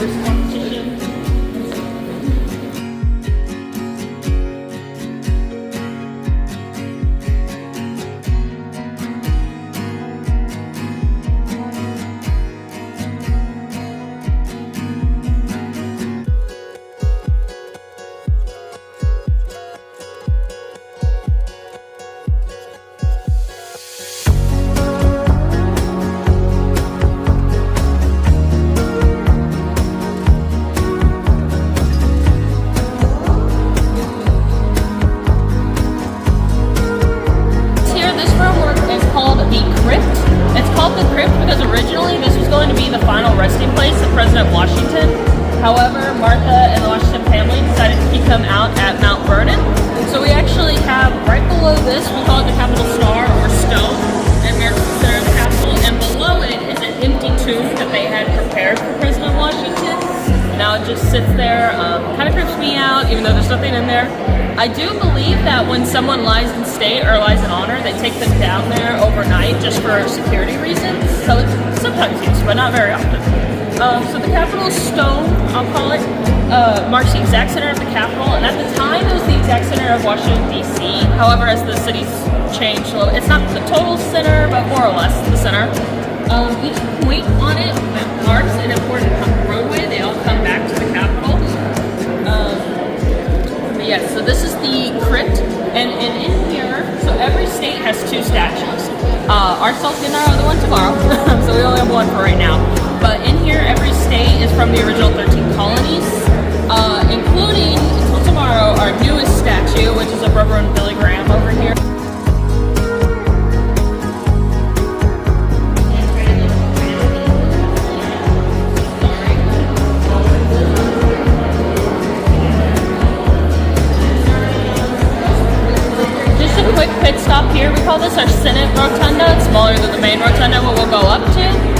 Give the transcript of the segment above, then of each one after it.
horse competition. President Washington. However, Martha and the Washington family decided to keep him out at Mount Vernon. So we actually have right below this, we call it the Capitol Star or Stone, and American Center of the Capitol, and below it is an empty tomb that they had prepared for President Washington. Now it just sits there, kind of creeps me out, even though there's nothing in there. I do believe that when someone lies in state or lies in honor, they take them down there overnight just for security reasons. So it's sometimes used, but not very often. So the Capitol Stone, I'll call it, marks the exact center of the Capitol, and at the time it was the exact center of Washington D.C. However, as the city's changed a little, it's not the total center, but more or less the center. Each point on it marks an important roadway. They all come back to the Capitol. But yeah, so this is the crypt, and in here, so every state has two statues. Arkansas is getting our other one tomorrow, so we only have one for right now. But in here, every state is from the original 13 colonies, including, until tomorrow, our newest statue, which is of Reverend Billy Graham over here. Just a quick pit stop here. We call this our Senate Rotunda. It's smaller than the main rotunda, what we'll go up to.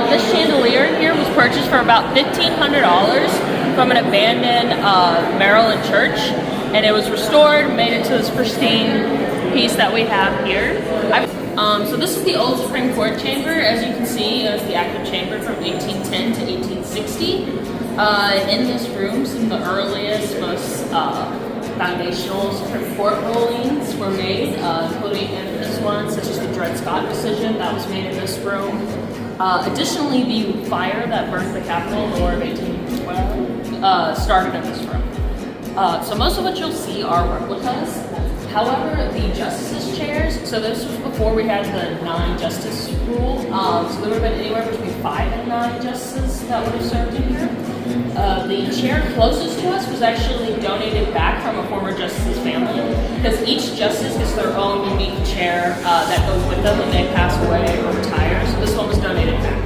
This chandelier here was purchased for about $1,500 from an abandoned Maryland church, and it was restored, made into this pristine piece that we have here. So this is the old Supreme Court chamber. As you can see, it was the active chamber from 1810 to 1860. In this room, some of the earliest, most foundational Supreme Court rulings were made, including this one, such as the Dred Scott decision that was made in this room. Additionally, the fire that burned the Capitol in the War of 1812 started in this room. So most of what you'll see are replicas. However, the justices' chairs, so this was before we had the 9-justice rule, so there would have been anywhere between 5 and 9 justices that would have served in here. The chair closest to us was actually donated back from a former justice's family, because each justice gets their own unique chair that goes with them when they pass away or retire, so this one was donated back.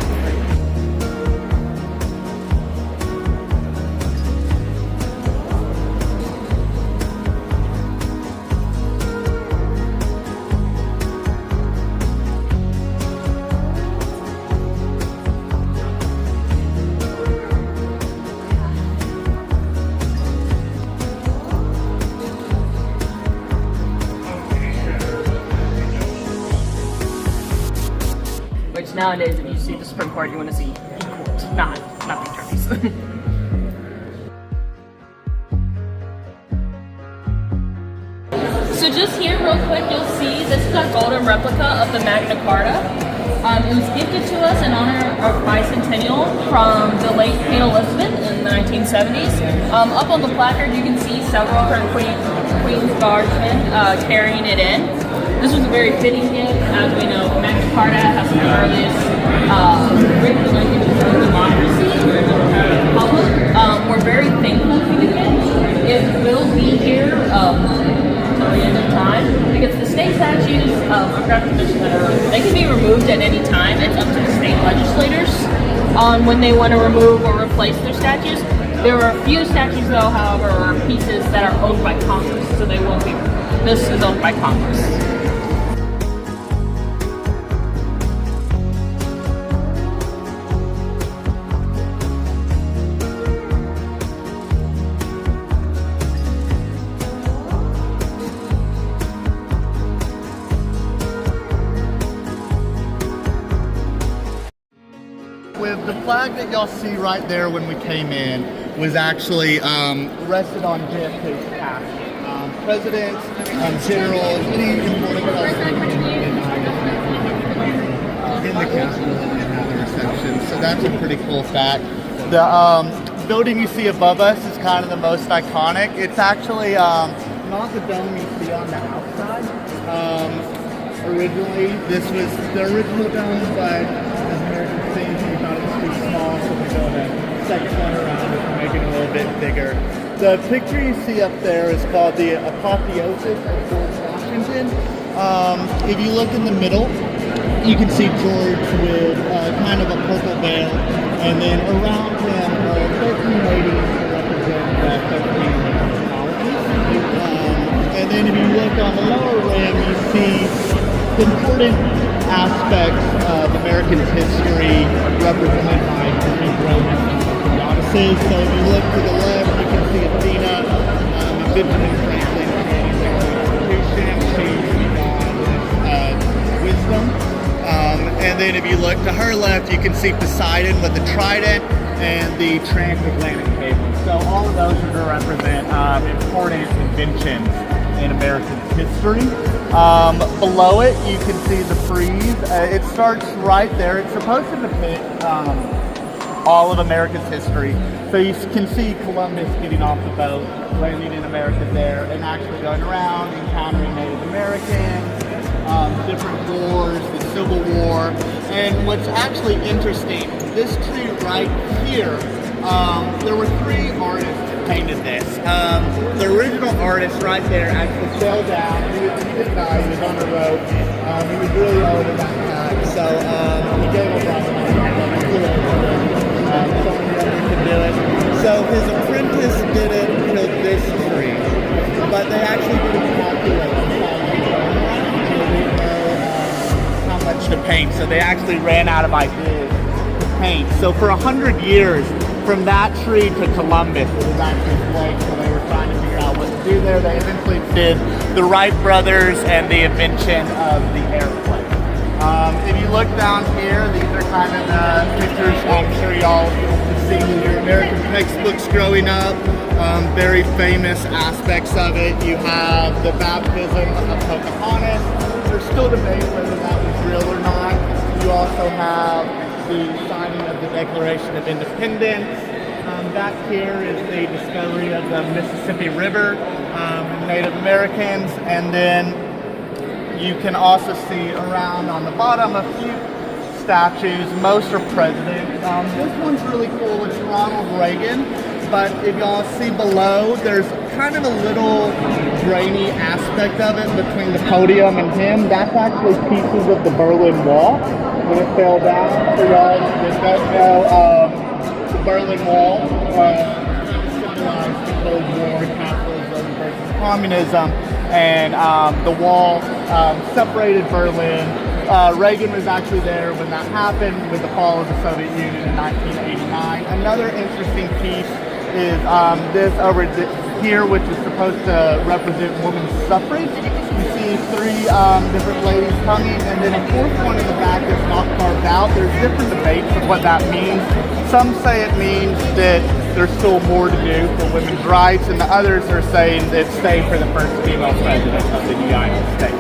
Which nowadays, if you see the Supreme Court, you want to see equals, not the attorneys. So just here, real quick, you'll see this is a golden replica of the Magna Carta. It was gifted to us in honor of bicentennial from the late Queen Elizabeth in the 1970s. Up on the placard, you can see several of her Queen's Guardsmen carrying it in. This was a very fitting gift. As we know, Magna Carta has the earliest written language of democracy or republic. We're very thankful for the gift. It will be here until the end of time, because the state statues, I forgot to mention that earlier, they can be removed at any time. It's up to the state legislators on when they want to remove or replace their statues. There are a few statues, though, however, or pieces that are owned by Congress, so they won't be removed. This is owned by Congress. With the flag that y'all see right there when we came in was actually rested on JFK's casket. Presidents, generals, any important president in the Capitol and have the reception. So that's a pretty cool fact. The building you see above us is kind of the most iconic. It's actually not the dome you see on the outside. Originally, this was the original dome, but as Americans think, we thought it was too small, so we built a second one around it to make it a little bit bigger. The picture you see up there is called the apotheosis of George Washington. If you look in the middle, you can see George with kind of a purple veil, and then around him are 13 ladies to represent the 13 colonies. And then if you look on the lower rim, you see important aspects of American history represented by Greek Roman goddesses. So if you look to the left, you can see Athena, and Benjamin Franklin creating the Constitution. She's God, wisdom. And then if you look to her left, you can see Poseidon with the trident and the transatlantic cable. So all of those are to represent important inventions in American history. Below it, you can see the frieze. It starts right there. It's supposed to depict all of America's history. So you can see Columbus getting off the boat, landing in America there, and actually going around, encountering Native Americans, different wars, the Civil War. And what's actually interesting, this tree right here, there were 3 artists that painted this. The original artist right there actually fell down. He didn't die, he was on the rope. He was really old at that time, so he gave up on to do it. So his apprentice didn't kill this tree, but they actually didn't calculate how much to paint. So they actually ran out of ideas to paint. So for 100 years, from that tree to Columbus, it was actually blank. So they were trying to figure out what to do there. They eventually did the Wright brothers and the invention of the airplane. If you look down here, these are kind of the pictures I'm sure y'all have seen in your American textbooks growing up. Very famous aspects of it. You have the baptism of Pocahontas. There's still debate whether that was real or not. You also have the signing of the Declaration of Independence. Back here is the discovery of the Mississippi River, Native Americans, and then you can also see around on the bottom a few statues. Most are presidents. This one's really cool. It's Ronald Reagan, but if y'all see below, there's kind of a little grainy aspect of it between the podium and him. That's actually pieces of the Berlin Wall when it fell down. For y'all that don't know, the Berlin Wall symbolized the Cold War, capitalism versus communism, and the wall separated Berlin. Reagan was actually there when that happened with the fall of the Soviet Union in 1989. Another interesting piece is this over here, which is supposed to represent women's suffrage. You see 3 different ladies hanging, and then a 4th one in the back that's not carved out. There's different debates of what that means. Some say it means that there's still more to do for women's rights, and the others are saying that it's saved for the first female president of the United States.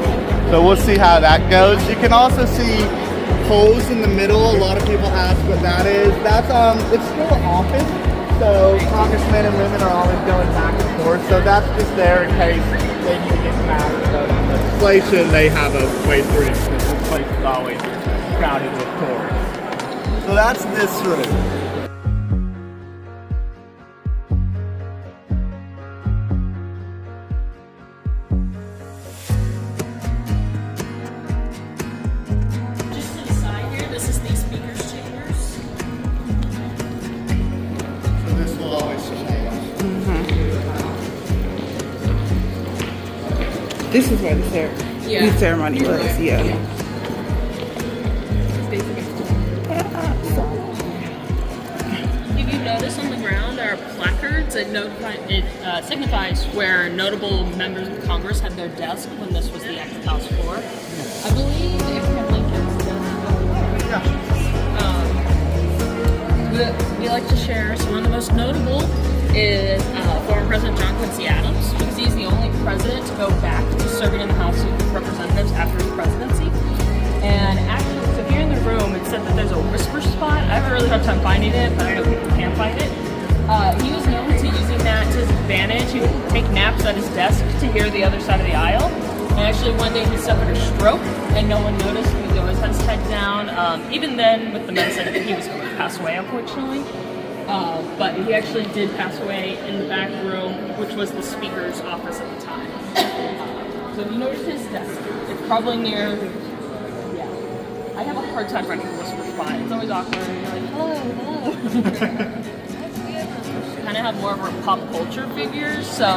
So we'll see how that goes. You can also see holes in the middle. A lot of people ask what that is. That's it's still an office, so congressmen and women are always going back and forth. So that's just there in case they need to get passed legislation. They have a way through because this place is always crowded with tourists. So that's this room. This is where the ceremony was, yeah. If you notice on the ground are placards. It signifies where notable members of Congress had their desk when this was the active House floor. I believe Abraham Lincoln's desk. we like to share. So one of the most notable is former President John Quincy Adams, because he's the only president to go back to serving in the House of Representatives after his presidency. And actually, so here in the room, it said that there's a whisper spot. I have a really hard time finding it, but I know people can find it. He was known to using that to his advantage. He would take naps at his desk to hear the other side of the aisle. And actually, one day he suffered a stroke, and no one noticed because he always had his head down. Even then, with the medicine, he was going to pass away, unfortunately. But he actually did pass away in the back room, which was the Speaker's office at the time. So if you notice his desk, it's probably near. I have a hard time finding the whisper spot. It's always awkward. You're like, hello. Kind of have more of our pop culture figures. So,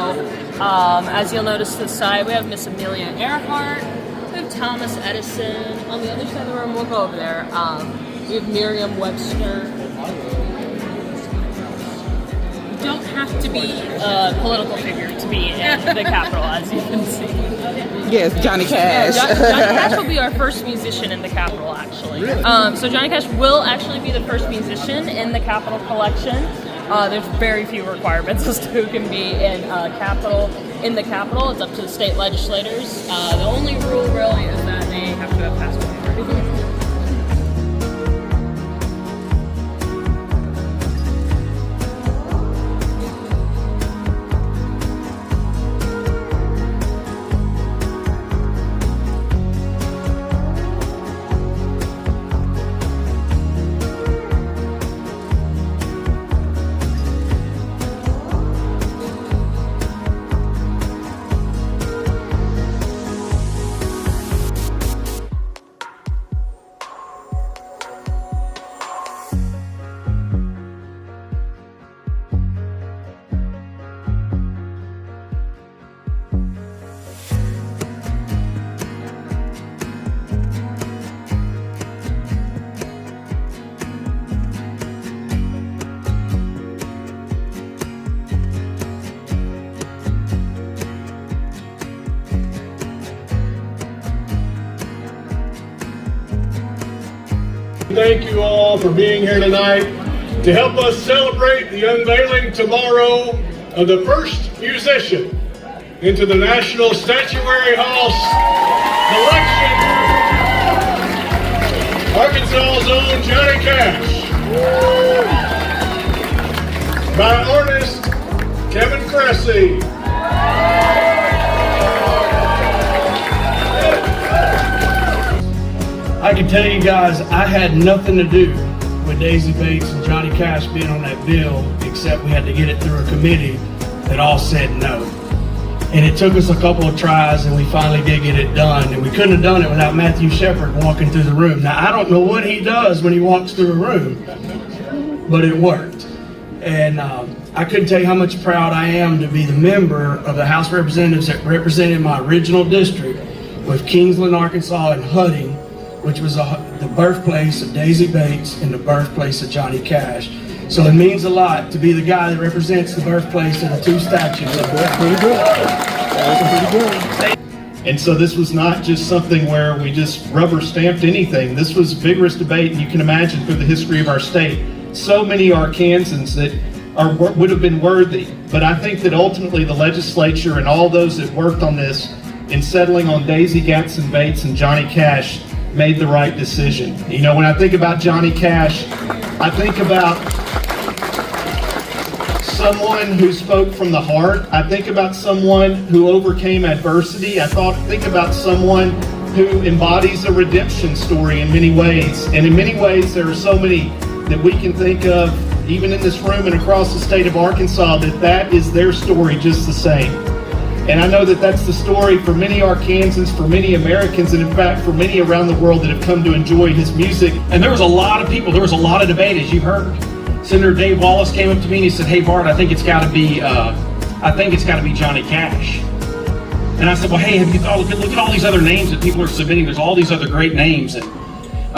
as you'll notice to the side, we have Miss Amelia Earhart. We have Thomas Edison. On the other side of the room, we'll go over there. We have Merriam-Webster. You don't have to be a political figure to be in the Capitol, as you can see. Yes, Johnny Cash. Yeah, Johnny Cash will be our first musician in the Capitol, actually. Really? So Johnny Cash will actually be the first musician in the Capitol collection. There's very few requirements as to who can be in the Capitol. It's up to the state legislators. The only rule really is that they have to have passed away. Thank you all for being here tonight to help us celebrate the unveiling tomorrow of the first musician into the National Statuary House collection, Arkansas's own Johnny Cash, by artist Kevin Cressy. I can tell you guys, I had nothing to do with Daisy Bates and Johnny Cash being on that bill, except we had to get it through a committee that all said no. And it took us a couple of tries, and we finally did get it done. And we couldn't have done it without Matthew Shepard walking through the room. Now, I don't know what he does when he walks through a room, but it worked. And I couldn't tell you how much proud I am to be the member of the House of Representatives that represented my original district with Kingsland, Arkansas, and Hudding, which was the birthplace of Daisy Bates and the birthplace of Johnny Cash. So it means a lot to be the guy that represents the birthplace of the two statues. That's pretty good. That was pretty good. And so this was not just something where we just rubber stamped anything. This was vigorous debate, and you can imagine through the history of our state, so many Arkansans that would have been worthy. But I think that ultimately the legislature and all those that worked on this in settling on Daisy Gatson Bates and Johnny Cash made the right decision. You know, when I think about Johnny Cash, I think about someone who spoke from the heart. I think about someone who overcame adversity. I think about someone who embodies a redemption story in many ways. And in many ways, there are so many that we can think of, even in this room and across the state of Arkansas, that is their story just the same. And I know that that's the story for many Arkansans, for many Americans, and in fact for many around the world that have come to enjoy his music. And there was a lot of people, there was a lot of debate, as you heard. Senator Dave Wallace came up to me and he said, "Hey Bart, I think it's got to be Johnny Cash." And I said, "Well, hey, have you thought? Look at all these other names that people are submitting. There's all these other great names." And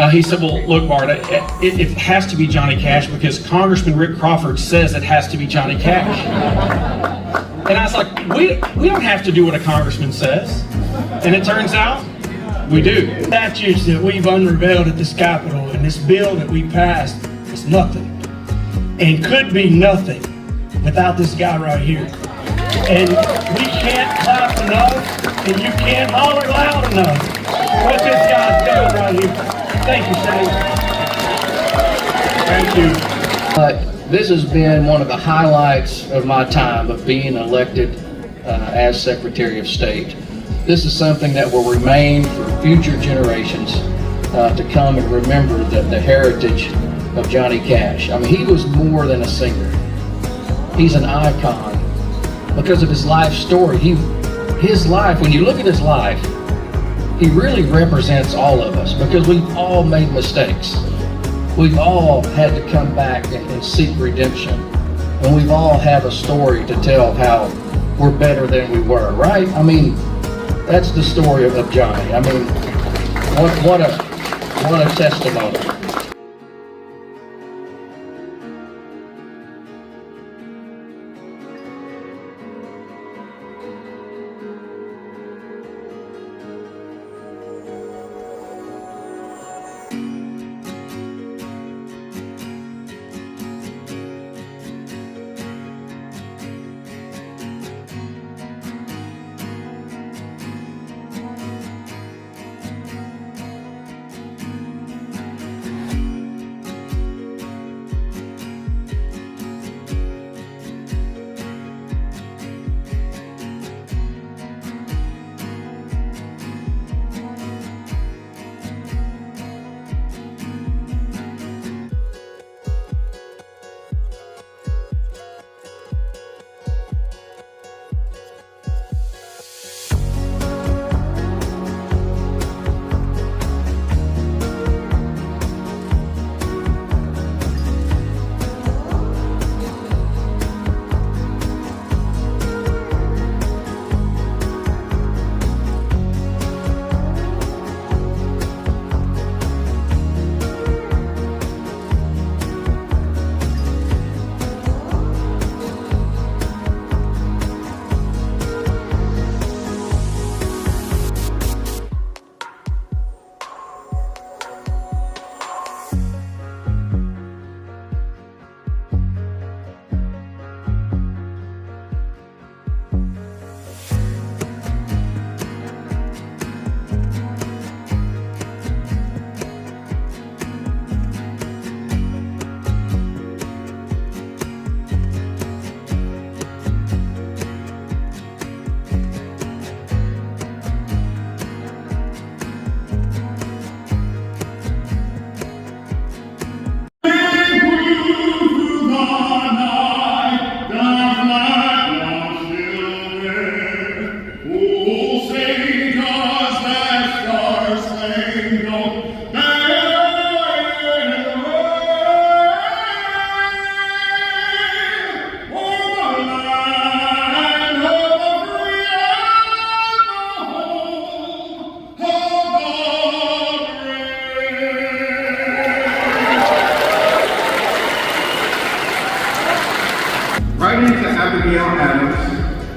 he said, "Well, look, Bart, it has to be Johnny Cash because Congressman Rick Crawford says it has to be Johnny Cash." And I was like, we don't have to do what a congressman says. And it turns out, we do. Statutes that we've unveiled at this Capitol and this bill that we passed is nothing. and could be nothing without this guy right here. And we can't clap enough, and you can't holler loud enough what this guy's done right here. Thank you, Shane. Thank you. This has been one of the highlights of my time of being elected as Secretary of State. This is something that will remain for future generations to come and remember the heritage of Johnny Cash. I mean, he was more than a singer. He's an icon because of his life story. His life, when you look at his life, he really represents all of us because we've all made mistakes. We've all had to come back and seek redemption. And we've all have a story to tell of how we're better than we were, right? I mean, that's the story of Johnny. I mean, what a testimony.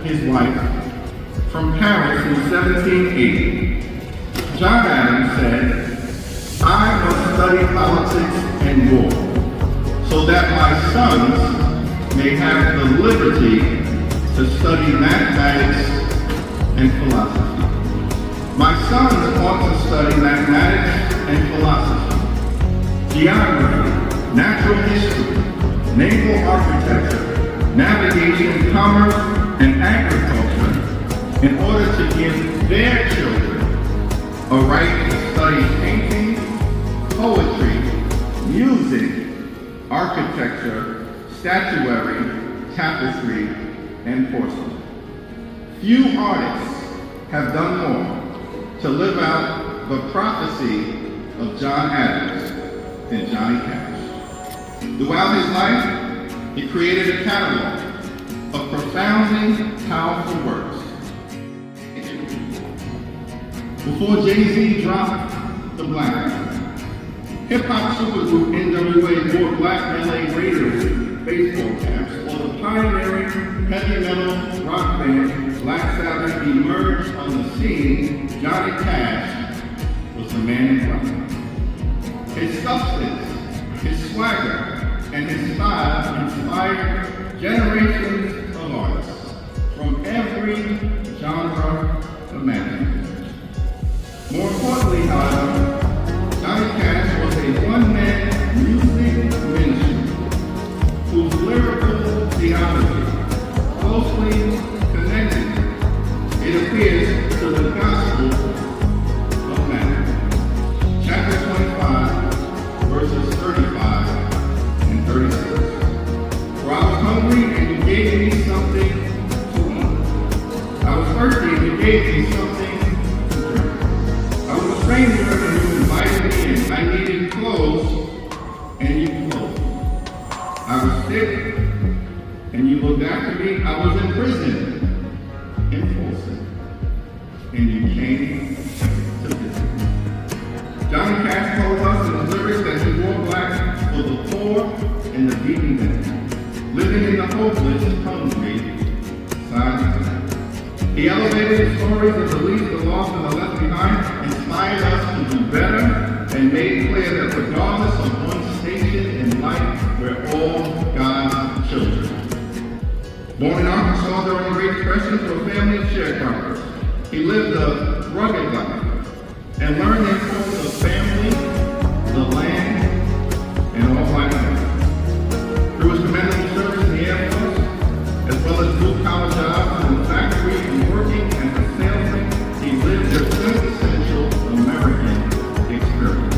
his wife, from Paris in 1780, John Adams said, "I must study politics and war, so that my sons may have the liberty to study mathematics and philosophy. My sons ought to study mathematics and philosophy, geography, natural history, naval architecture, navigation, commerce, and agriculture in order to give their children a right to study painting, poetry, music, architecture, statuary, tapestry, and porcelain. Few artists have done more to live out the prophecy of John Adams than Johnny Cash. Throughout his life, he created a catalog of profoundly powerful works. Before Jay-Z dropped the Black, hip-hop supergroup NWA wore black LA Raiders baseball caps, while the pioneering heavy metal rock band Black Sabbath emerged on the scene. Johnny Cash was the man in front. His substance, his swagger, and his style inspired generations of artists from every genre imaginable. More importantly, however, Johnny Cash was a one-man music ministry whose lyrical theology closely connected, it appears, to the gospel of Matthew, chapter 25, verses 35 and 36. For I was hungry and you gave me something to eat. I was thirsty and you gave me something to drink. I was a stranger and you invited me in. I needed clothes and you clothed me. I was sick and you looked after me. I was in prison, in full sin, and you came to visit me. Johnny Cash told us in his lyrics that he wore black for the poor and the beaten down, living in the hopeless, hungry side of town. He elevated the stories of the least, the lost, and the left behind, inspired us to do better, and made clear that regardless of one's station in life, we're all God's children. Born in Arkansas during the Great Depression to a family of sharecroppers, he lived a rugged life and learned the importance of family, the land, and all life matters. Through his commendable service in the Air Force, as well as blue-collar jobs in the factory and working as a salesman, he lived a quintessential American experience.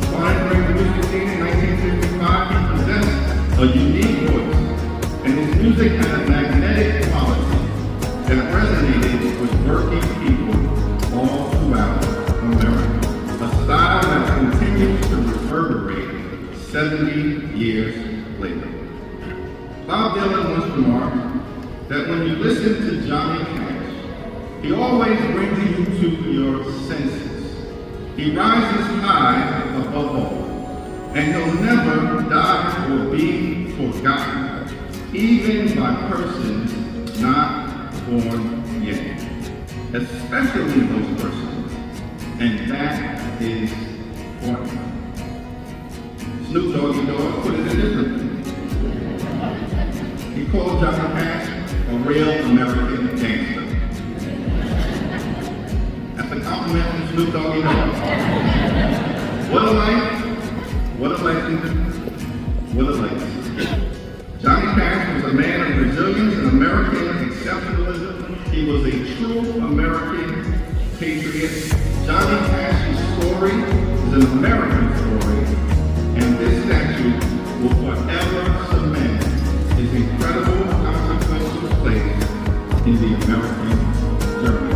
Flying during the music scene in 1955, he possessed a unique voice, and his music had a magnetic quality that resonated with working people all throughout America, a style that continues to reverberate 70 years later. Bob Dylan once remarked that when you listen to Johnny Cash, he always brings you to your senses. He rises high above all, and he'll never die or be forgotten, even by persons not born yet, especially those persons, and that is important. Snoop Doggy Dogg put it differently. He called Johnny Cash a real American gangster. That's a compliment from Snoop Doggy Dogg. What a life, what a legend, what a legacy. Johnny Cash was a man of resilience and American exceptionalism. He was a true American patriot. Johnny Cash's story is an American story, and this statue will forever cement his incredible consequential place in the American journey.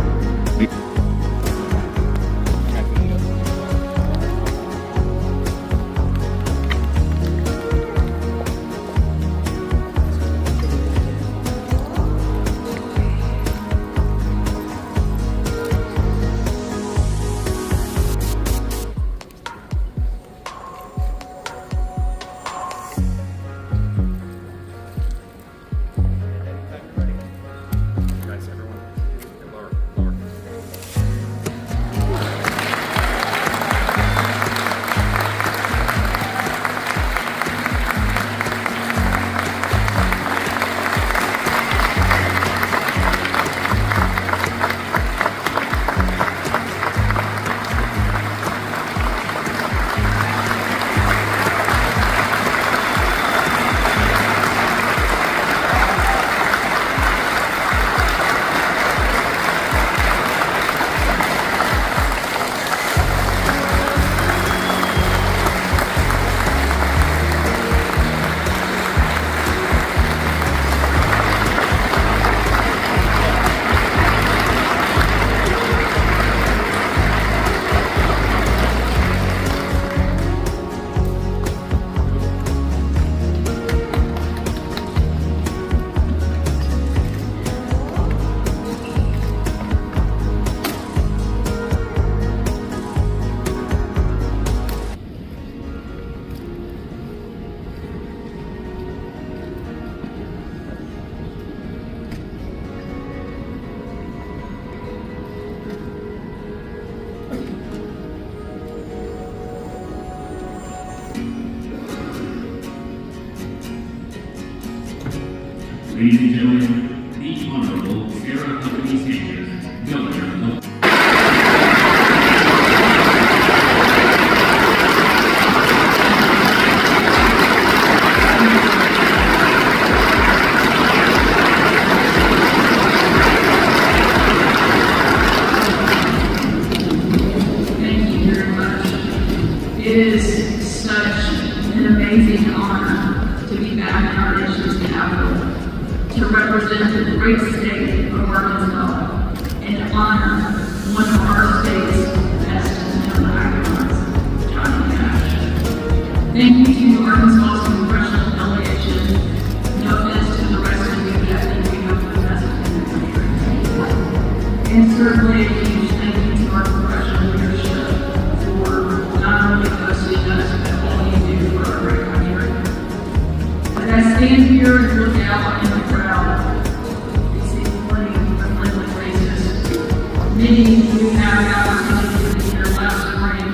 Ladies and gentlemen, the Honorable Sarah Huckabee Sanders, Governor of Thank you very much. It is such an amazing honor to be back in our nation's capital, to represent the great state of Arkansas, and to honor one of our state's best known icons, Johnny Cash. Thank you to Arkansas's congressional delegation, no offense to the rest of you, but I think we have the best in the country. And certainly a huge thank you to our congressional leadership for not only hosting us, but all you do for our great country. As I stand here and look out in the crowd, I see plenty of friendly faces. Many who had the opportunity to be here last spring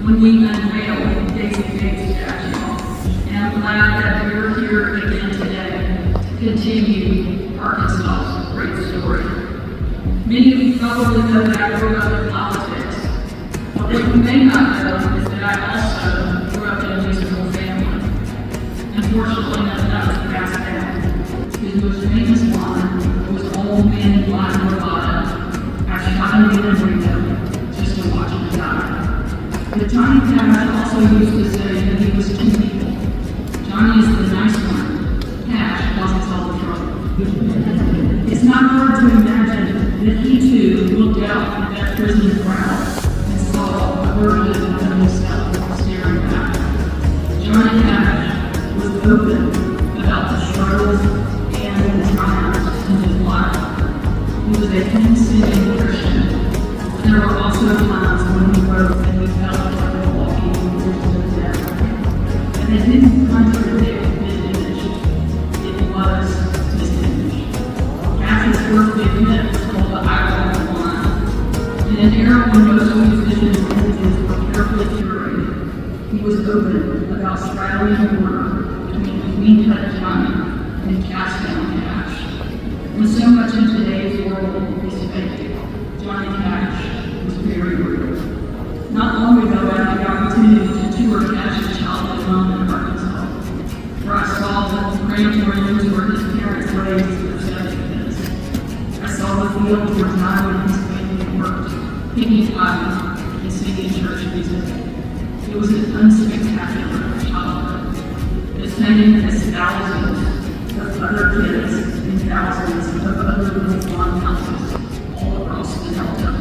when we unveiled Daisy Bates statue. And I'm glad that we're here again today to continue Arkansas's great story. Many of you probably know that I grew up in politics, but what you may not know is that I also grew up in a musical family. Unfortunately, none of that was passed down. His most famous line was "Old Man in Black Bravado. I shot him in a window just to watch him die." But Johnny Cash also used to say that he was two people. Johnny is the nice one. Cash causes all the trouble. It's not hard to imagine that he too looked out at that prison crowd and saw a version of himself staring back. Johnny Cash was open about the struggles and the triumphs in his life. He was a hymn-singing Christian. There were also times when he wrote and he felt like a walking vision of death. And it didn't contradict his image. It was his image. Cash's birthday hymn was called the I Walk the Line. In an era when most musicians' images were carefully curated, he was open about straddling the border between clean-cut Johnny and cast-down Cash. When so much in today's world is fake, Johnny Cash was very real. Not long ago, I had the opportunity to tour Cash's childhood home in Arkansas, where I saw the crematoriums where his parents raised their 70 I saw the field where Johnny and his family worked, picking cotton and singing church music. It was an unspectacular childhood, the same as thousands of other kids and thousands of other little farm houses all across the Delta.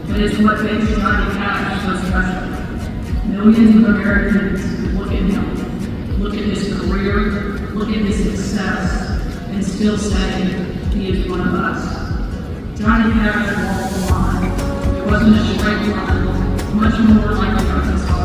But it's what makes Johnny Cash so special. Millions of Americans look at him, look at his career, look at his success, and still say he is one of us. Johnny Cash walked the line. It wasn't a straight line, much more like the Arkansas.